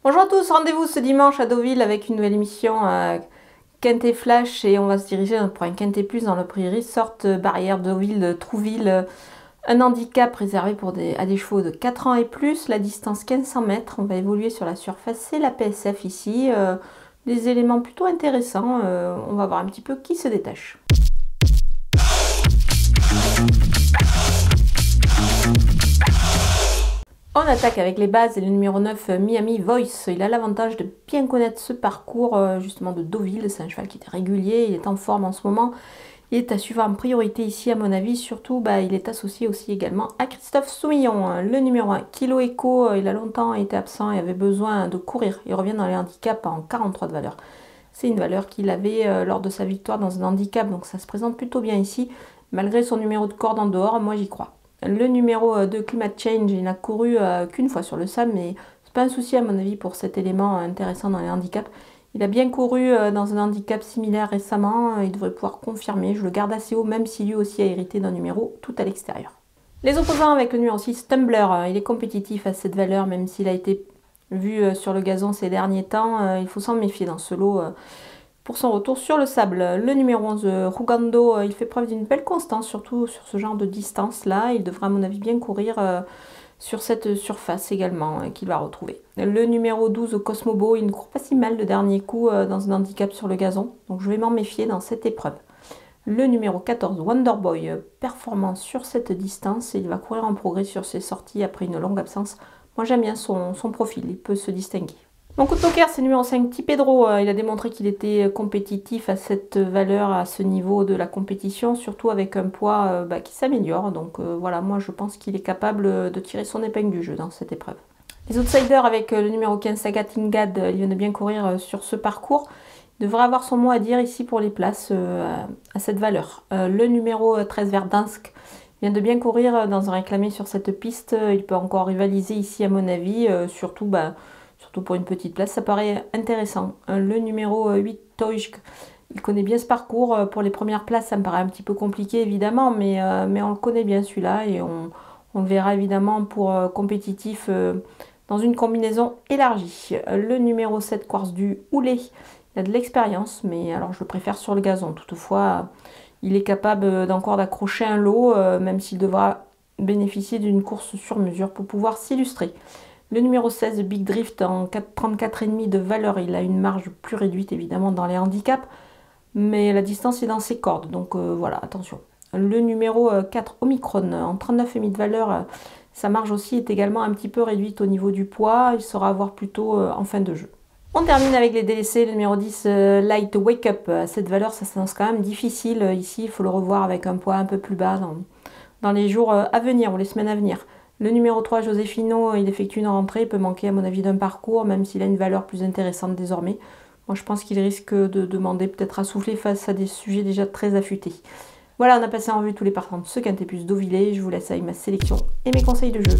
Bonjour à tous, rendez-vous ce dimanche à Deauville avec une nouvelle émission Quintet Flash et on va se diriger pour un Quintet Plus dans le prix Resort Barrière Deauville Trouville. Un handicap réservé à des chevaux de 4 ans et plus, la distance 1500 mètres. On va évoluer sur la surface, c'est la PSF ici. Des éléments plutôt intéressants, on va voir un petit peu qui se détache. On attaque avec les bases et le numéro 9, Miami Voice. Il a l'avantage de bien connaître ce parcours justement de Deauville. C'est un cheval qui est régulier, il est en forme en ce moment. Il est à suivre en priorité ici à mon avis. Surtout, il est associé aussi également à Christophe Soumillon. Le numéro 1, Kilo Echo, il a longtemps été absent et avait besoin de courir. Il revient dans les handicaps en 43 de valeur. C'est une valeur qu'il avait lors de sa victoire dans un handicap, donc ça se présente plutôt bien ici. Malgré son numéro de corde en dehors, moi j'y crois. Le numéro 2, Climate Change, il n'a couru qu'une fois sur le sable, mais c'est pas un souci à mon avis pour cet élément intéressant dans les handicaps. Il a bien couru dans un handicap similaire récemment, il devrait pouvoir confirmer. Je le garde assez haut, même si lui aussi a hérité d'un numéro tout à l'extérieur. Les opposants avec le numéro 6, Tumbler, il est compétitif à cette valeur, même s'il a été vu sur le gazon ces derniers temps. Il faut s'en méfier dans ce lot. Pour son retour sur le sable, le numéro 11, Rugando, il fait preuve d'une belle constance, surtout sur ce genre de distance-là. Il devrait à mon avis bien courir sur cette surface également qu'il va retrouver. Le numéro 12, Cosmobo, il ne court pas si mal le dernier coup dans un handicap sur le gazon, donc je vais m'en méfier dans cette épreuve. Le numéro 14, Wonderboy, performant sur cette distance, il va courir en progrès sur ses sorties après une longue absence. Moi j'aime bien son profil, il peut se distinguer. Mon coup de poker, c'est le numéro 5, Petit Pedro. Il a démontré qu'il était compétitif à cette valeur, à ce niveau de la compétition, surtout avec un poids qui s'améliore. Donc voilà, moi je pense qu'il est capable de tirer son épingle du jeu dans cette épreuve. Les outsiders avec le numéro 15, Saga Tingad, il vient de bien courir sur ce parcours. Il devrait avoir son mot à dire ici pour les places à cette valeur. Le numéro 13, Verdansk, vient de bien courir dans un réclamé sur cette piste. Il peut encore rivaliser ici à mon avis, surtout pour une petite place, ça paraît intéressant. Le numéro 8, Toijk, il connaît bien ce parcours. Pour les premières places, ça me paraît un petit peu compliqué évidemment, mais on le connaît bien celui-là et on le verra évidemment pour compétitif dans une combinaison élargie. Le numéro 7, Quartz du Houlet, il a de l'expérience, mais alors je le préfère sur le gazon. Toutefois, il est capable encore d'accrocher un lot, même s'il devra bénéficier d'une course sur mesure pour pouvoir s'illustrer. Le numéro 16, Big Drift, en 34,5 de valeur, il a une marge plus réduite évidemment dans les handicaps, mais la distance est dans ses cordes, donc voilà, attention. Le numéro 4, Omicron, en 39,5 de valeur, sa marge aussi est également un petit peu réduite au niveau du poids, il sera à voir plutôt en fin de jeu. On termine avec les délaissés, le numéro 10, Light Wake Up, à cette valeur ça s'annonce quand même difficile, ici il faut le revoir avec un poids un peu plus bas dans les jours à venir ou les semaines à venir. Le numéro 3, Josefino, il effectue une rentrée, il peut manquer à mon avis d'un parcours, même s'il a une valeur plus intéressante désormais. Moi je pense qu'il risque de demander peut-être à souffler face à des sujets déjà très affûtés. Voilà, on a passé en revue tous les partants de ce Quintet Plus Deauville. Je vous laisse avec ma sélection et mes conseils de jeu.